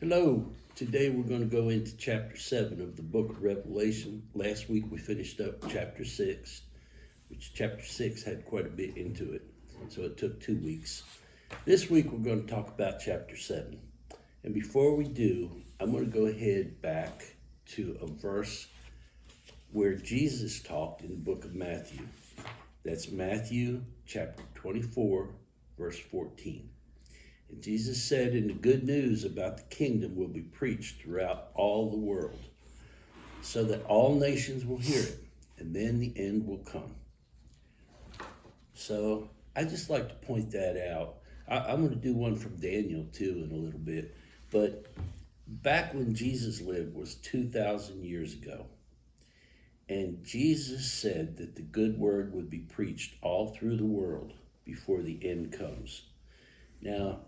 Hello. Today we're going to go into chapter 7 of the book of Revelation. Last week we finished up chapter 6, which chapter 6 had quite a bit into it, so it took 2 weeks. This week we're going to talk about chapter 7. And before we do, I'm going to go ahead back to a verse where Jesus talked in the book of Matthew. That's Matthew chapter 24, verse 14. And Jesus said, and the good news about the kingdom will be preached throughout all the world, so that all nations will hear it, and then the end will come. So I just like to point that out. I'm going to do one from Daniel too in a little bit, but back when Jesus lived was 2,000 years ago. And Jesus said that the good word would be preached all through the world before the end comes. Now,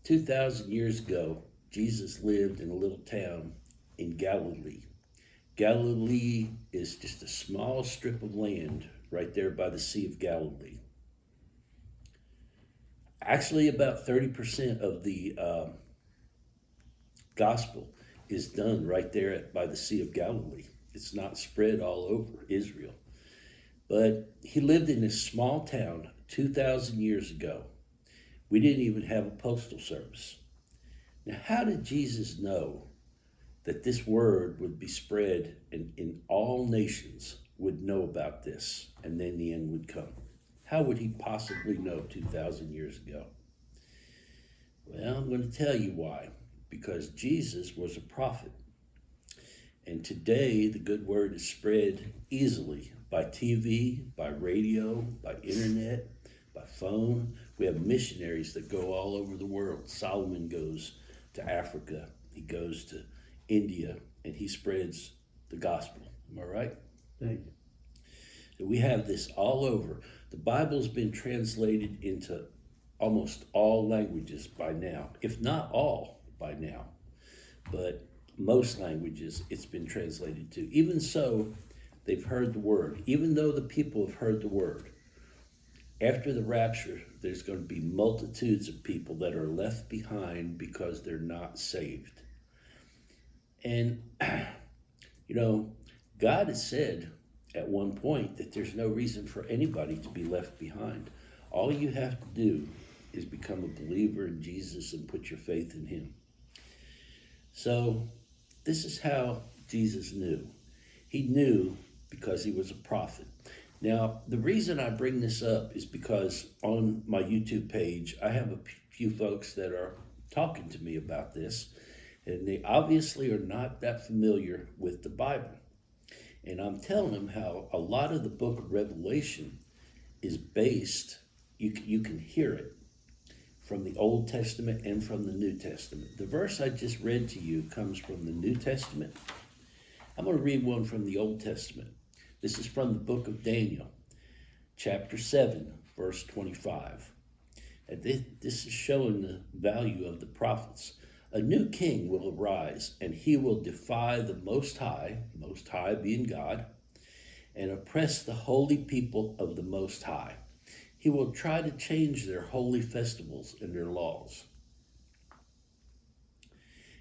2,000 years ago, Jesus lived in a little town in Galilee. Galilee is just a small strip of land right there by the Sea of Galilee. Actually, about 30% of the gospel is done right there by the Sea of Galilee. It's not spread all over Israel. But he lived in this small town 2,000 years ago. We didn't even have a postal service. Now, how did Jesus know that this word would be spread and in all nations would know about this and then the end would come? How would he possibly know 2,000 years ago? Well, I'm going to tell you why. Because Jesus was a prophet. And today, the good word is spread easily by TV, by radio, by internet, by phone. We have missionaries that go all over the world. Solomon goes to Africa. He goes to India, and he spreads the gospel. Am I right? Thank you. So we have this all over. The Bible's been translated into almost all languages by now, if not all by now. But most languages it's been translated to. Even so, they've heard the word. Even though the people have heard the word, after the rapture, there's going to be multitudes of people that are left behind because they're not saved. And, God has said at one point that there's no reason for anybody to be left behind. All you have to do is become a believer in Jesus and put your faith in him. So this is how Jesus knew. He knew because he was a prophet. Now, the reason I bring this up is because on my YouTube page, I have a few folks that are talking to me about this, and they obviously are not that familiar with the Bible. And I'm telling them how a lot of the book of Revelation is based, you can hear it, from the Old Testament and from the New Testament. The verse I just read to you comes from the New Testament. I'm going to read one from the Old Testament. This is from the book of Daniel, chapter 7, verse 25. And this is showing the value of the prophets. A new king will arise, and he will defy the Most High being God, and oppress the holy people of the Most High. He will try to change their holy festivals and their laws.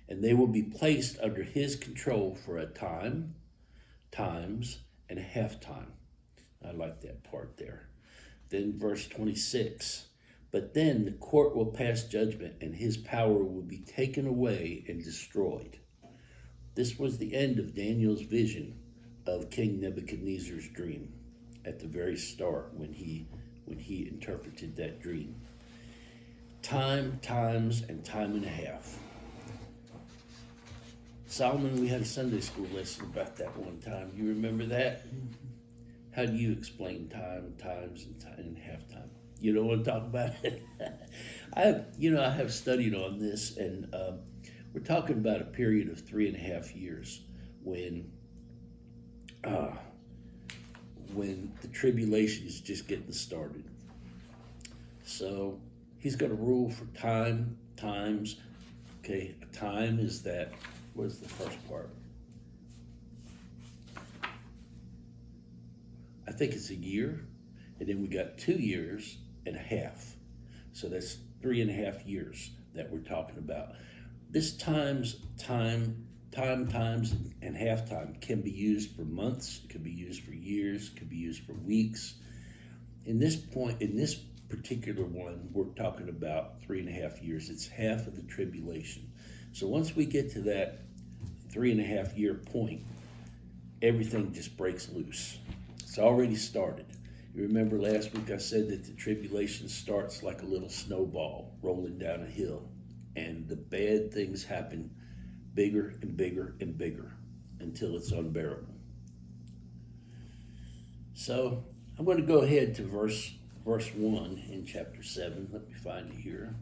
And they will be placed under his control for a time, times, and a half time. I like that part there. Then verse 26. But then the court will pass judgment, and his power will be taken away and destroyed. This was the end of Daniel's vision of King Nebuchadnezzar's dream at the very start when he interpreted that dream. Time, times, and time and a half. Solomon, we had a Sunday school lesson about that one time. You remember that? How do you explain time, times, and half time? You don't want to talk about it? I have studied on this, and we're talking about a period of 3.5 years when the tribulation is just getting started. So he's going to rule for times. Okay, a time is that, what is the first part? I think it's a year, and then we got 2 years and a half. So that's 3.5 years that we're talking about. This times, and halftime can be used for months, it can be used for years, it can be used for weeks. In this particular one, we're talking about 3.5 years. It's half of the tribulation. So once we get to that 3.5 year point, everything just breaks loose. It's already started. You remember last week I said that the tribulation starts like a little snowball rolling down a hill, and the bad things happen bigger and bigger and bigger until it's unbearable. So I'm going to go ahead to verse 1 in chapter 7. Let me find it here.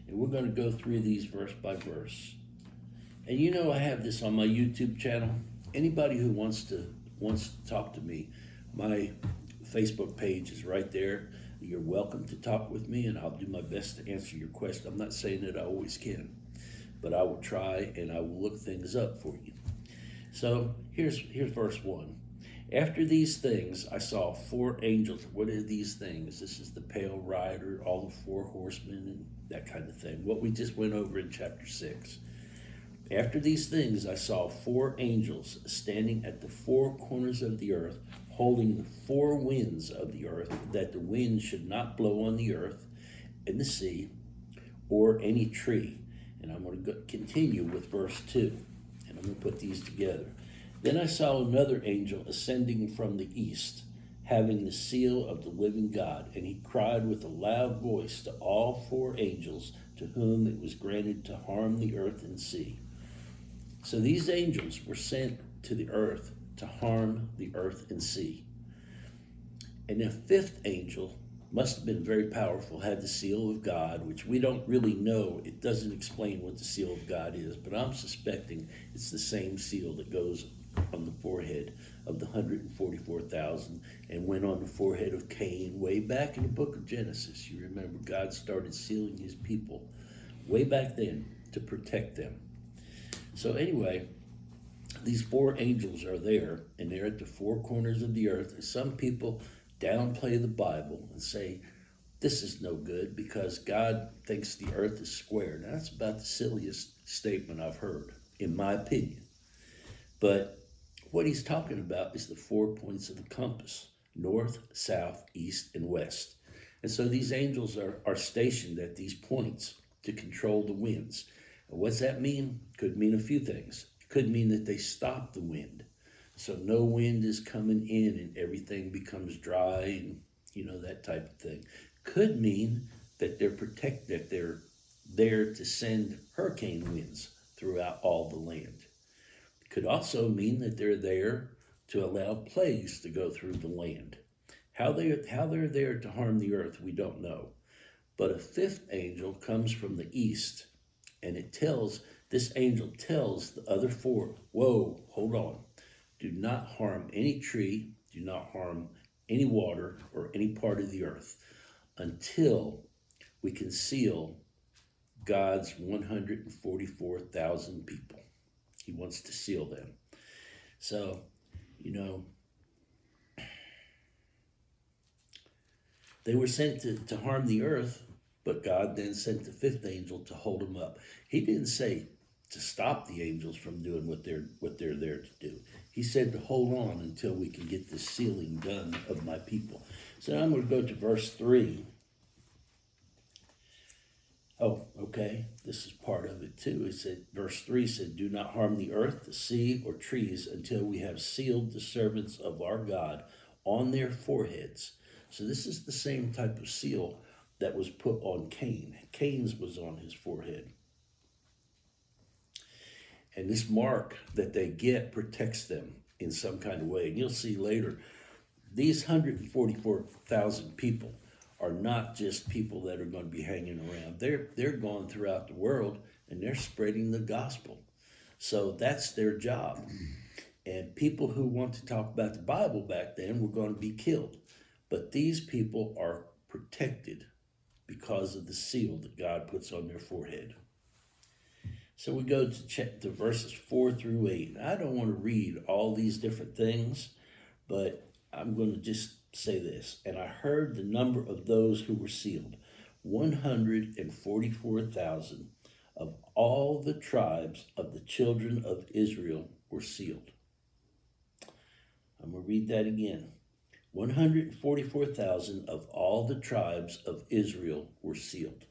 And we're going to go through these verse by verse. And you know I have this on my YouTube channel. Anybody who wants to talk to me, my Facebook page is right there. You're welcome to talk with me, and I'll do my best to answer your question. I'm not saying that I always can, but I will try, and I will look things up for you. So here's verse 1. After these things, I saw 4 angels. What are these things? This is the pale rider, all the 4 horsemen, and that kind of thing. What we just went over in chapter 6. After these things, I saw 4 angels standing at the 4 corners of the earth, holding the 4 winds of the earth, that the wind should not blow on the earth and the sea or any tree. And I'm going to continue with verse 2, and I'm going to put these together. Then I saw another angel ascending from the east, having the seal of the living God, and he cried with a loud voice to all 4 angels to whom it was granted to harm the earth and sea. So these angels were sent to the earth to harm the earth and sea. And the 5th angel must have been very powerful, had the seal of God, which we don't really know. It doesn't explain what the seal of God is, but I'm suspecting it's the same seal that goes on the forehead of the 144,000 and went on the forehead of Cain way back in the book of Genesis. You remember God started sealing his people way back then to protect them. So anyway, these 4 angels are there, and they're at the 4 corners of the earth. And some people downplay the Bible and say, this is no good because God thinks the earth is square. Now, that's about the silliest statement I've heard, in my opinion. But what he's talking about is the 4 points of the compass: north, south, east, and west. And so these angels are stationed at these points to control the winds. And what's that mean? Could mean a few things. It could mean that they stop the wind, so no wind is coming in and everything becomes dry and, that type of thing. Could mean that they're there to send hurricane winds throughout all the land. It could also mean that they're there to allow plagues to go through the land. How they're there to harm the earth, we don't know. But a 5th angel comes from the east, and this angel tells the other 4, whoa, hold on. Do not harm any tree, do not harm any water or any part of the earth until we can seal God's 144,000 people. He wants to seal them. So, they were sent to harm the earth, but God then sent the 5th angel to hold them up. He didn't say to stop the angels from doing what they're there to do. He said to hold on until we can get this sealing done of my people. So now I'm going to go to verse 3. Oh, okay. This is part of it too. It said, verse 3 said, do not harm the earth, the sea, or trees until we have sealed the servants of our God on their foreheads. So this is the same type of seal that was put on Cain. Cain's was on his forehead. And this mark that they get protects them in some kind of way. And you'll see later, these 144,000 people are not just people that are going to be hanging around. They're going throughout the world, and they're spreading the gospel. So that's their job. And people who want to talk about the Bible back then were going to be killed. But these people are protected because of the seal that God puts on their forehead. So we go to verses 4 through 8. I don't want to read all these different things, but I'm going to just say this. And I heard the number of those who were sealed, 144,000 of all the tribes of the children of Israel were sealed. I'm going to read that again. 144,000 of all the tribes of Israel were sealed.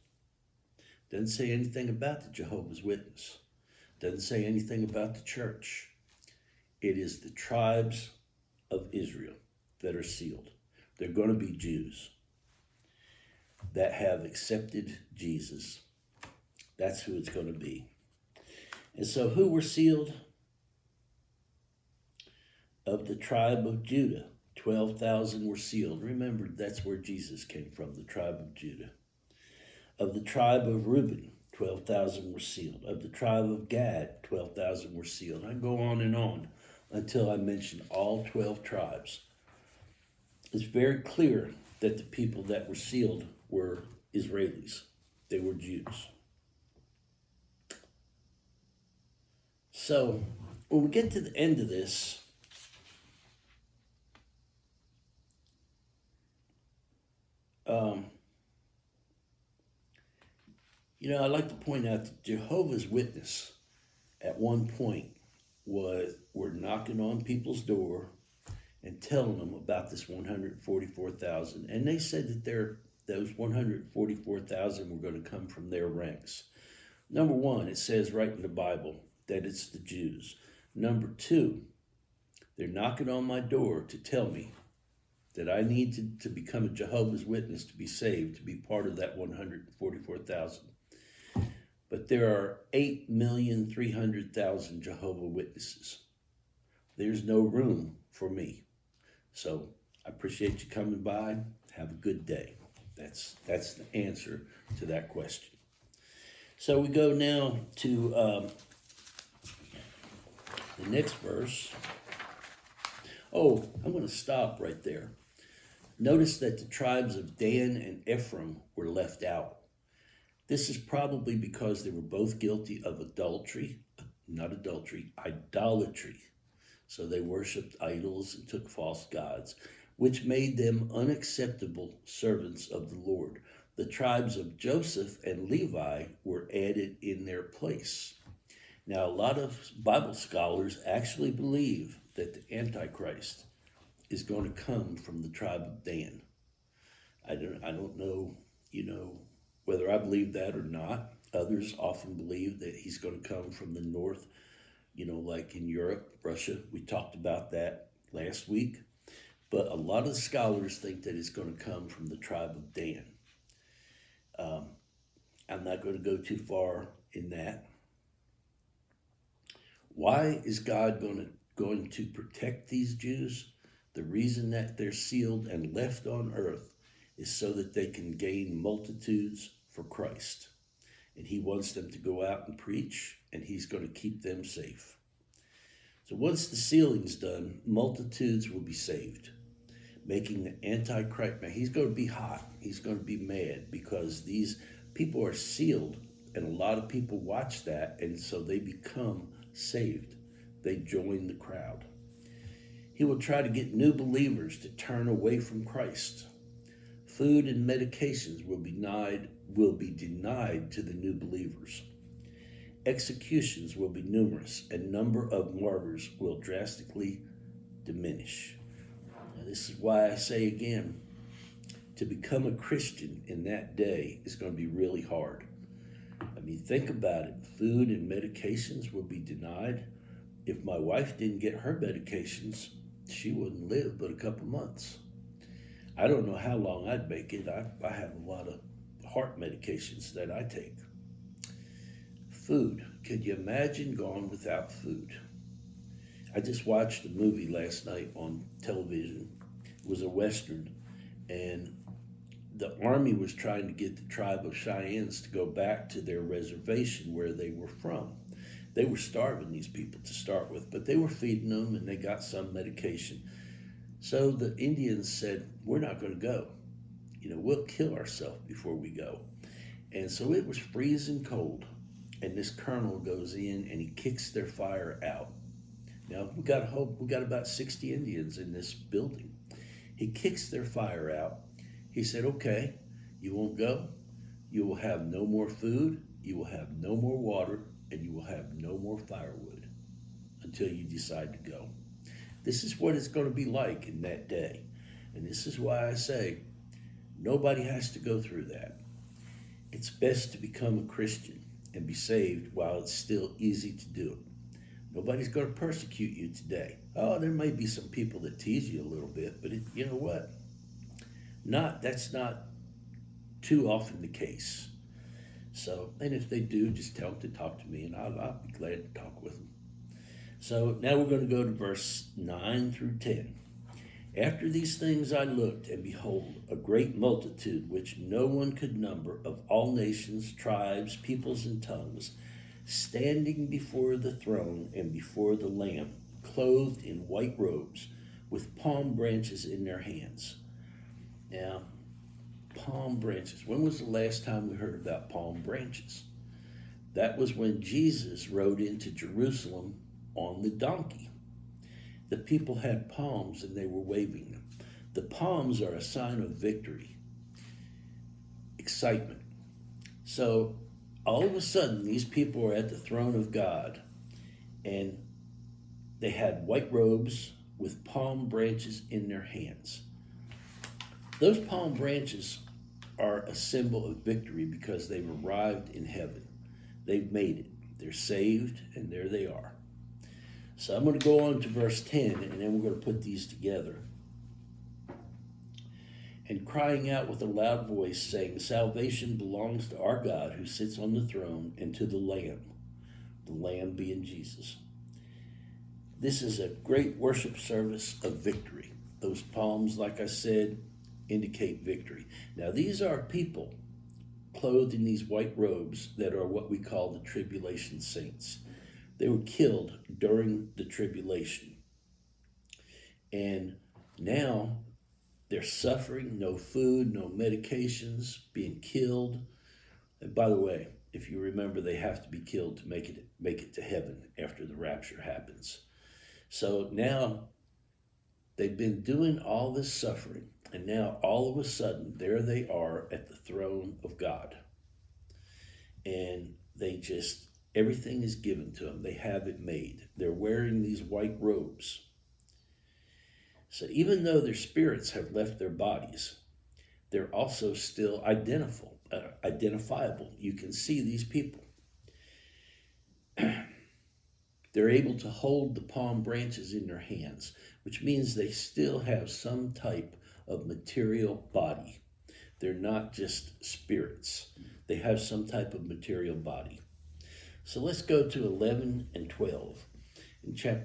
Doesn't say anything about the Jehovah's Witness. Doesn't say anything about the church. It is the tribes of Israel that are sealed. They're going to be Jews that have accepted Jesus. That's who it's going to be. And so who were sealed? Of the tribe of Judah, 12,000 were sealed. Remember, that's where Jesus came from, the tribe of Judah. Of the tribe of Reuben, 12,000 were sealed. Of the tribe of Gad, 12,000 were sealed. I go on until I mention all 12 tribes. It's very clear that the people that were sealed were Israelis. They were Jews. So when we get to the end of this, I'd like to point out that Jehovah's Witness at one point were knocking on people's door and telling them about this 144,000. And they said that those 144,000 were going to come from their ranks. Number one, it says right in the Bible that it's the Jews. Number two, they're knocking on my door to tell me that I need to become a Jehovah's Witness to be saved, to be part of that 144,000. But there are 8,300,000 Jehovah's Witnesses. There's no room for me. So I appreciate you coming by. Have a good day. That's the answer to that question. So we go now to the next verse. Oh, I'm going to stop right there. Notice that the tribes of Dan and Ephraim were left out. This is probably because they were both guilty of idolatry. So they worshipped idols and took false gods, which made them unacceptable servants of the Lord. The tribes of Joseph and Levi were added in their place. Now, a lot of Bible scholars actually believe that the Antichrist is going to come from the tribe of Dan. I don't know, whether I believe that or not. Others often believe that he's going to come from the north, like in Europe, Russia. We talked about that last week. But a lot of scholars think that it's going to come from the tribe of Dan. I'm not going to go too far in that. Why is God going to protect these Jews? The reason that they're sealed and left on earth is so that they can gain multitudes for Christ. And he wants them to go out and preach, and he's going to keep them safe. So once the sealing's done, multitudes will be saved, making the Antichrist. Now, he's going to be hot. He's going to be mad because these people are sealed, and a lot of people watch that, and so they become saved. They join the crowd. He will try to get new believers to turn away from Christ. Food and medications will be denied to the new believers. Executions will be numerous, and number of martyrs will drastically diminish. Now, this is why I say again, to become a Christian in that day is going to be really hard. I mean, think about it. Food and medications will be denied. If my wife didn't get her medications, she wouldn't live but a couple months. I don't know how long I'd make it. I have a lot of heart medications that I take. Food. Could you imagine going without food? I just watched a movie last night on television. It was a Western, and the army was trying to get the tribe of Cheyennes to go back to their reservation where they were from. They were starving these people to start with, but they were feeding them and they got some medication. So the Indians said, we're not going to go. We'll kill ourselves before we go. And so it was freezing cold. And this colonel goes in and he kicks their fire out. Now, we got about 60 Indians in this building. He kicks their fire out. He said, okay, you won't go? You will have no more food, you will have no more water, and you will have no more firewood until you decide to go. This is what it's going to be like in that day. And this is why I say nobody has to go through that. It's best to become a Christian and be saved while it's still easy to do it. Nobody's going to persecute you today. Oh, there may be some people that tease you a little bit, but you know what? That's not too often the case. So, and if they do, just tell them to talk to me, and I'll be glad to talk with them. So now we're going to go to verse 9 through 10. After these things I looked, and behold, a great multitude, which no one could number, of all nations, tribes, peoples, and tongues, standing before the throne and before the Lamb, clothed in white robes, with palm branches in their hands. Now, palm branches. When was the last time we heard about palm branches? That was when Jesus rode into Jerusalem on the donkey. The people had palms and they were waving them. The palms are a sign of victory, excitement. So all of a sudden, these people are at the throne of God, and they had white robes with palm branches in their hands. Those palm branches are a symbol of victory because they've arrived in heaven. They've made it. They're saved, and there they are. So I'm going to go on to verse 10, and then we're going to put these together. And crying out with a loud voice, saying, Salvation belongs to our God who sits on the throne and to the Lamb being Jesus. This is a great worship service of victory. Those palms, like I said, indicate victory. Now, these are people clothed in these white robes that are what we call the tribulation saints. They were killed during the tribulation. And now they're suffering, no food, no medications, being killed. And by the way, if you remember, they have to be killed to make it to heaven after the rapture happens. So now they've been doing all this suffering, and now all of a sudden, there they are at the throne of God. And everything is given to them. They have it made. They're wearing these white robes. So even though their spirits have left their bodies, they're also still identifiable. You can see these people. They're able to hold the palm branches in their hands, which means they still have some type of material body. They're not just spirits. They have some type of material body. So let's go to 11 and 12.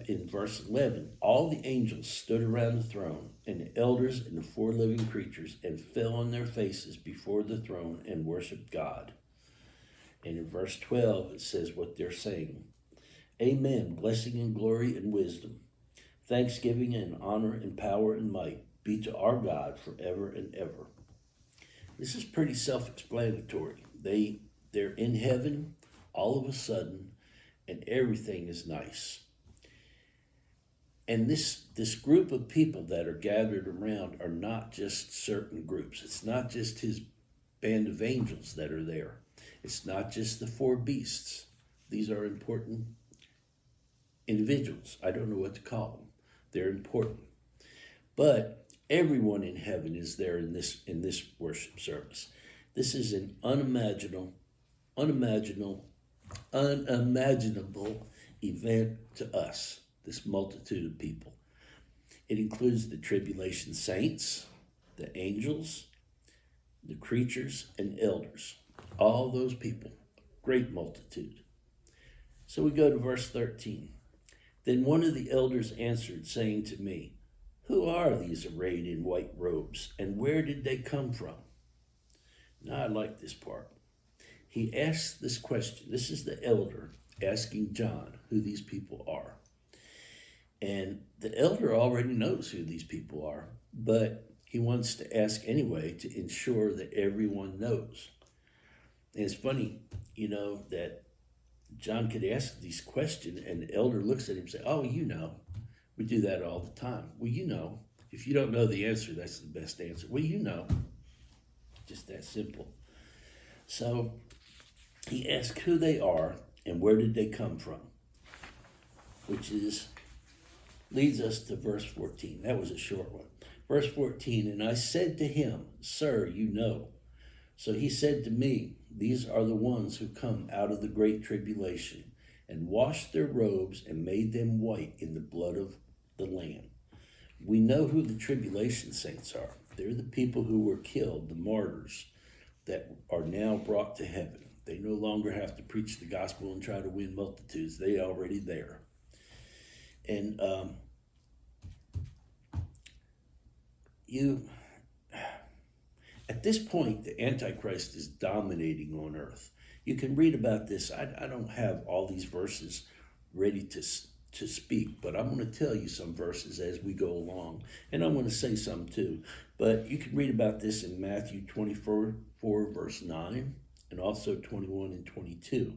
In verse 11, all the angels stood around the throne, and the elders and the 4 living creatures, and fell on their faces before the throne and worshiped God. And in verse 12, it says what they're saying. Amen, blessing and glory and wisdom, thanksgiving and honor and power and might be to our God forever and ever. This is pretty self-explanatory. They're in heaven all of a sudden, and everything is nice. And this group of people that are gathered around are not just certain groups. It's not just his band of angels that are there. It's not just the 4 beasts. These are important individuals. I don't know what to call them. They're important. But everyone in heaven is there in this worship service. This is an unimaginable event to us, this multitude of people. It includes the tribulation saints, the angels, the creatures, and elders. All those people, great multitude. So we go to verse 13. Then one of the elders answered, saying to me, Who are these arrayed in white robes, and where did they come from? Now I like this part. He asked this question. This is the elder asking John who these people are. And the elder already knows who these people are, but he wants to ask anyway to ensure that everyone knows. And it's funny, that John could ask these questions and the elder looks at him and say, oh, we do that all the time. Well, if you don't know the answer, that's the best answer. Well, just that simple. So he asks who they are and where did they come from, which leads us to verse 14. That was a short one. Verse 14, and I said to him, Sir, you know. So he said to me, These are the ones who come out of the great tribulation, and washed their robes and made them white in the blood of the Lamb. We know who the tribulation saints are. They're the people who were killed, the martyrs, that are now brought to heaven. They no longer have to preach the gospel and try to win multitudes. They are already there. And at this point, the Antichrist is dominating on earth. You can read about this. I don't have all these verses ready to speak, but I'm going to tell you some verses as we go along, and I'm going to say some too. But you can read about this in Matthew 24, verse 9, and also 21 and 22.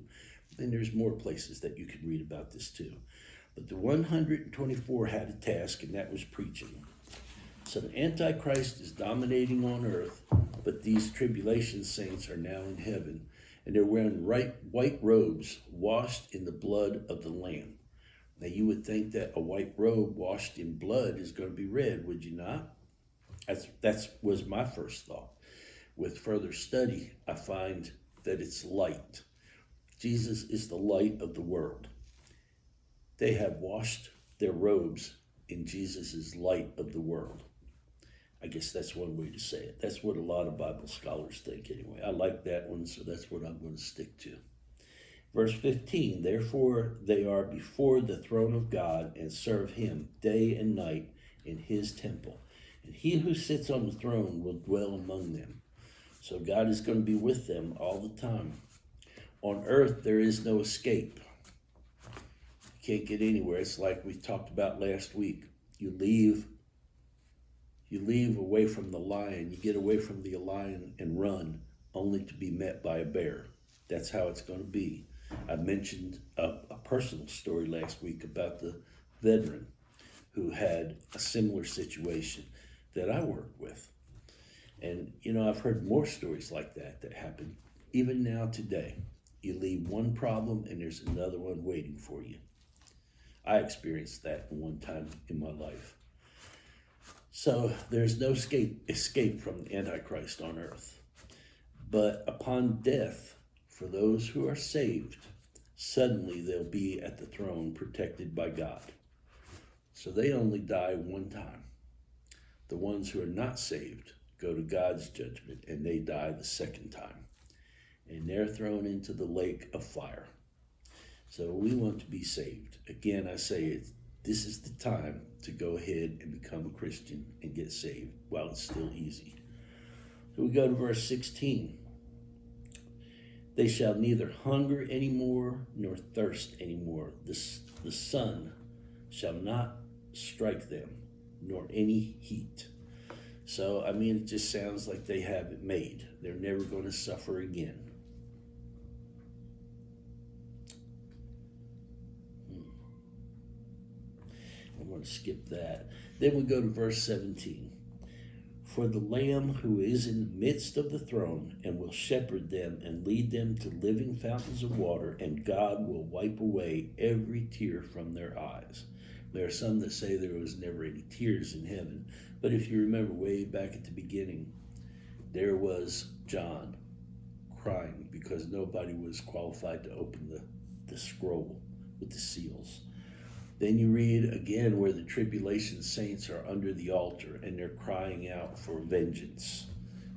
And there's more places that you can read about this too. But the 124 had a task, and that was preaching. So the Antichrist is dominating on earth, but these tribulation saints are now in heaven, and they're wearing white robes washed in the blood of the Lamb. Now you would think that a white robe washed in blood is going to be red, would you not? That was my first thought. With further study, I find that it's light. Jesus is the light of the world. They have washed their robes in Jesus' light of the world. I guess that's one way to say it. That's what a lot of Bible scholars think anyway. I like that one, so that's what I'm going to stick to. Verse 15, therefore they are before the throne of God and serve him day and night in his temple. And he who sits on the throne will dwell among them. So God is going to be with them all the time. On earth, there is no escape. You can't get anywhere. It's like we talked about last week. You leave away from the lion. You get away from the lion and run, only to be met by a bear. That's how it's going to be. I mentioned a personal story last week about the veteran who had a similar situation that I worked with. And, I've heard more stories like that happen even now today. You leave one problem and there's another one waiting for you. I experienced that one time in my life. So there's no escape from the Antichrist on earth. But upon death, for those who are saved, suddenly they'll be at the throne protected by God. So they only die one time. The ones who are not saved go to God's judgment and they die the second time. And they're thrown into the lake of fire. So we want to be saved. Again, I say this is the time to go ahead and become a Christian and get saved while it's still easy. So we go to verse 16. They shall neither hunger anymore nor thirst anymore. The sun shall not strike them, nor any heat. So, it just sounds like they have it made. They're never going to suffer again. I'm going to skip that. Then we go to verse 17. For the Lamb who is in the midst of the throne and will shepherd them and lead them to living fountains of water, and God will wipe away every tear from their eyes. There are some that say there was never any tears in heaven. But if you remember way back at the beginning, there was John crying because nobody was qualified to open the scroll with the seals. Then you read again where the tribulation saints are under the altar and they're crying out for vengeance.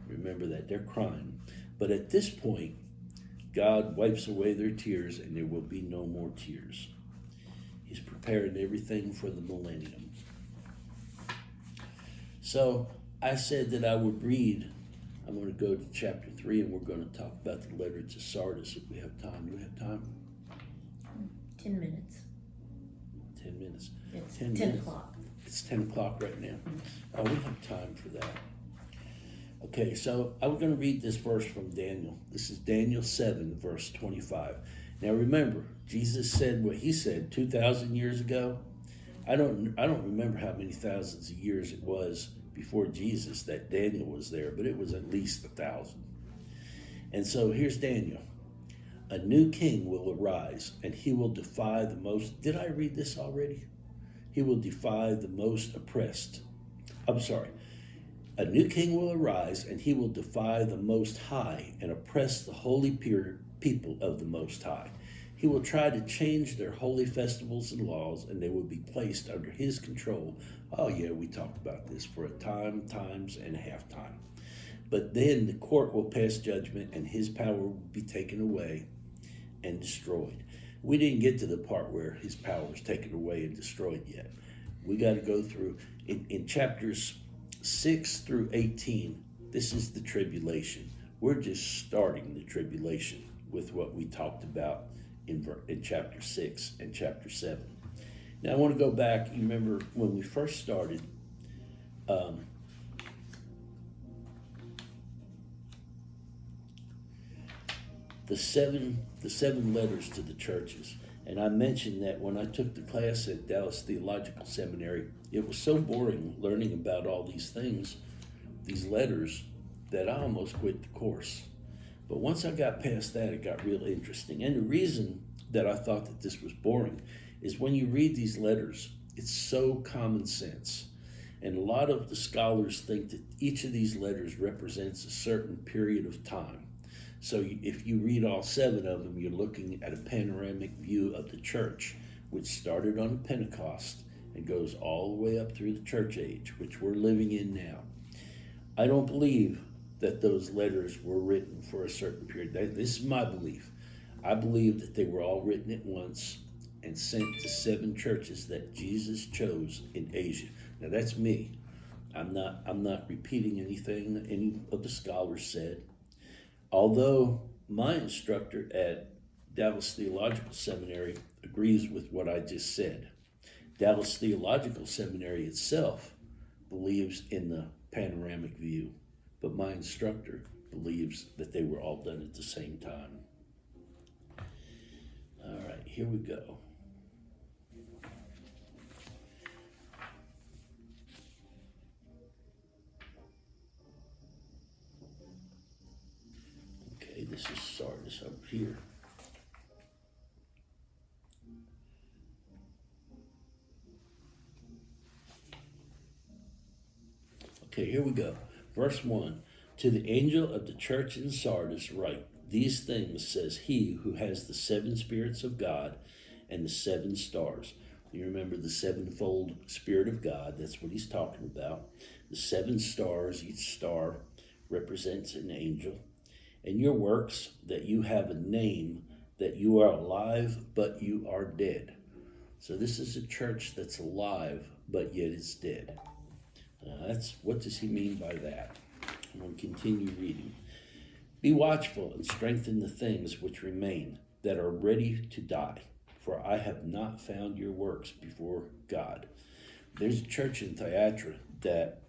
Remember that, they're crying. But at this point, God wipes away their tears and there will be no more tears. He's prepared everything for the millennium. So I said that I would read. I'm going to go to chapter 3 and we're going to talk about the letter to Sardis if we have time. Do we have time? 10 minutes. 10 minutes. It's 10 10 minutes. o'clock. It's 10 o'clock right now. Oh, we have time for that. Okay, so I'm going to read this verse from Daniel. This is Daniel 7, verse 25. Now remember, Jesus said what he said 2,000 years ago. I don't remember how many thousands of years it was before Jesus that Daniel was there, but it was at least 1,000. And so here's Daniel. A new king will arise, and he will defy the most. Did I read this already? He will defy the most oppressed. I'm sorry. A new king will arise, and he will defy the Most High and oppress the holy people of the Most High. He will try to change their holy festivals and laws, and they will be placed under his control. Oh yeah, we talked about this for a time, times, and a half time. But then the court will pass judgment, and his power will be taken away and destroyed. We didn't get to the part where his power was taken away and destroyed yet. We got to go through in chapters 6 through 18. This is the tribulation. We're just starting the tribulation with what we talked about in chapter 6 and chapter 7. Now I want to go back. You remember when we first started, the seven letters to the churches. And I mentioned that when I took the class at Dallas Theological Seminary, it was so boring learning about all these things, these letters, that I almost quit the course. But once I got past that, it got real interesting. And the reason that I thought that this was boring is when you read these letters, it's so common sense. And a lot of the scholars think that each of these letters represents a certain period of time. So if you read all 7 of them, you're looking at a panoramic view of the church, which started on Pentecost and goes all the way up through the church age, which we're living in now. I don't believe that those letters were written for a certain period. This is my belief. I believe that they were all written at once and sent to 7 churches that Jesus chose in Asia. Now that's me. I'm not repeating anything that any of the scholars said. Although my instructor at Dallas Theological Seminary agrees with what I just said. Dallas Theological Seminary itself believes in the panoramic view, but my instructor believes that they were all done at the same time. All right, here we go. Okay, this is Sardis over here. Okay, here we go. Verse 1. To the angel of the church in Sardis write, these things says he who has the 7 spirits of God and the 7 stars. You remember the 7-fold Spirit of God, that's what he's talking about. The 7 stars, each star represents an angel. And your works, that you have a name, that you are alive, but you are dead. So this is a church that's alive, but yet it's dead. What does he mean by that? I'm going to continue reading. Be watchful and strengthen the things which remain, that are ready to die, for I have not found your works before God. There's a church in Thyatira that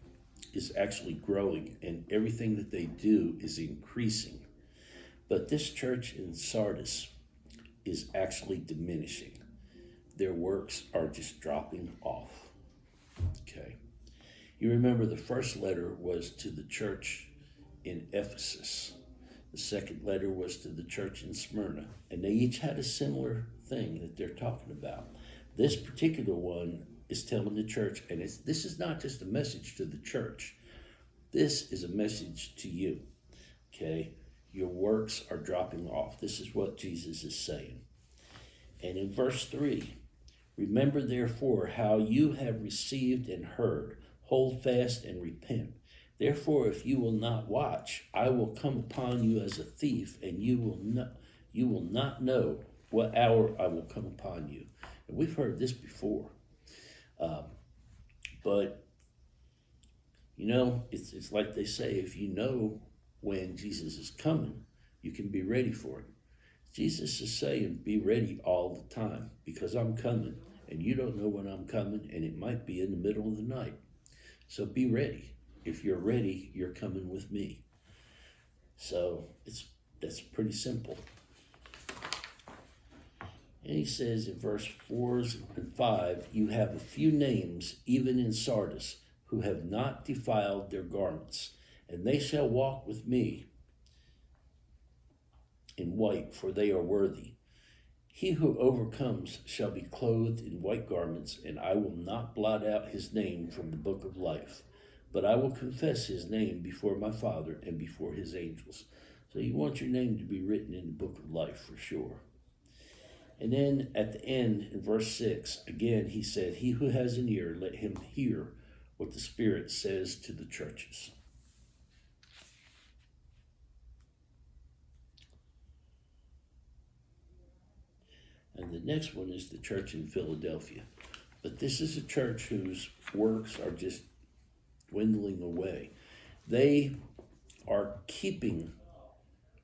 is actually growing, and everything that they do is increasing. But this church in Sardis is actually diminishing. Their works are just dropping off. Okay. You remember the first letter was to the church in Ephesus. The second letter was to the church in Smyrna. And they each had a similar thing that they're talking about. This particular one is telling the church, and this is not just a message to the church. This is a message to you. Okay? Your works are dropping off. This is what Jesus is saying. And in verse 3, remember therefore how you have received and heard. Hold fast and repent. Therefore, if you will not watch, I will come upon you as a thief, and you will not know what hour I will come upon you. And we've heard this before. But, you know, it's like they say, if you know when Jesus is coming, you can be ready for it. Jesus is saying, be ready all the time, because I'm coming, and you don't know when I'm coming, and it might be in the middle of the night. So be ready. If you're ready, you're coming with me. So that's pretty simple. And he says in verse 4 and 5, you have a few names, even in Sardis, who have not defiled their garments, and they shall walk with me, in white, for they are worthy. He who overcomes shall be clothed in white garments, and I will not blot out his name from the book of life, but I will confess his name before my Father and before his angels. So you want your name to be written in the book of life for sure. And then at the end, in verse 6, again he said, he who has an ear, let him hear what the Spirit says to the churches. And the next one is the church in Philadelphia. But this is a church whose works are just dwindling away. They are keeping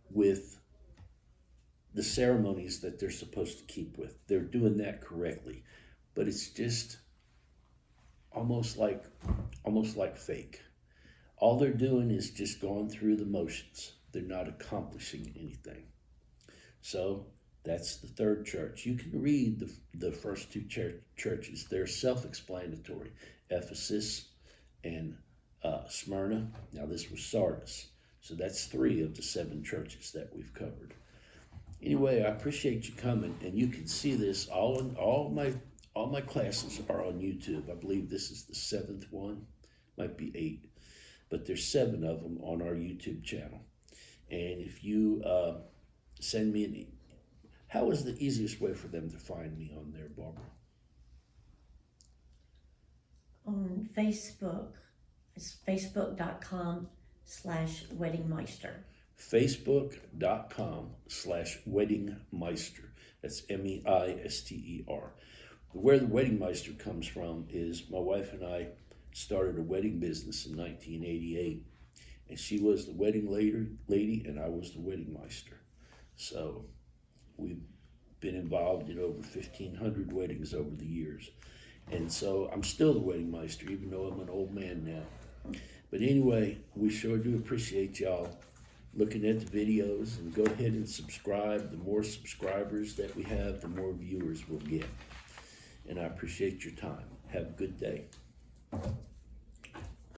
with the ceremonies that they're supposed to keep with. They're doing that correctly. But it's just almost like fake. All they're doing is just going through the motions. They're not accomplishing anything. So that's the third church. You can read the first two churches. They're self-explanatory. Ephesus and Smyrna. Now this was Sardis. So that's 3 of the 7 churches that we've covered. Anyway, I appreciate you coming, and you can see this all my classes are on YouTube. I believe this is the 7th one, might be 8, but there's 7 of them on our YouTube channel. And if you send me an how is the easiest way for them to find me on there, Barbara? On Facebook, it's facebook.com/weddingmeister. Facebook.com/weddingmeister. That's MEISTER. Where the Wedding Meister comes from is my wife and I started a wedding business in 1988. And she was the wedding lady and I was the wedding meister. So we've been involved in over 1,500 weddings over the years. And so I'm still the wedding meister, even though I'm an old man now. But anyway, we sure do appreciate y'all looking at the videos, and go ahead and subscribe. The more subscribers that we have, the more viewers we'll get. And I appreciate your time. Have a good day.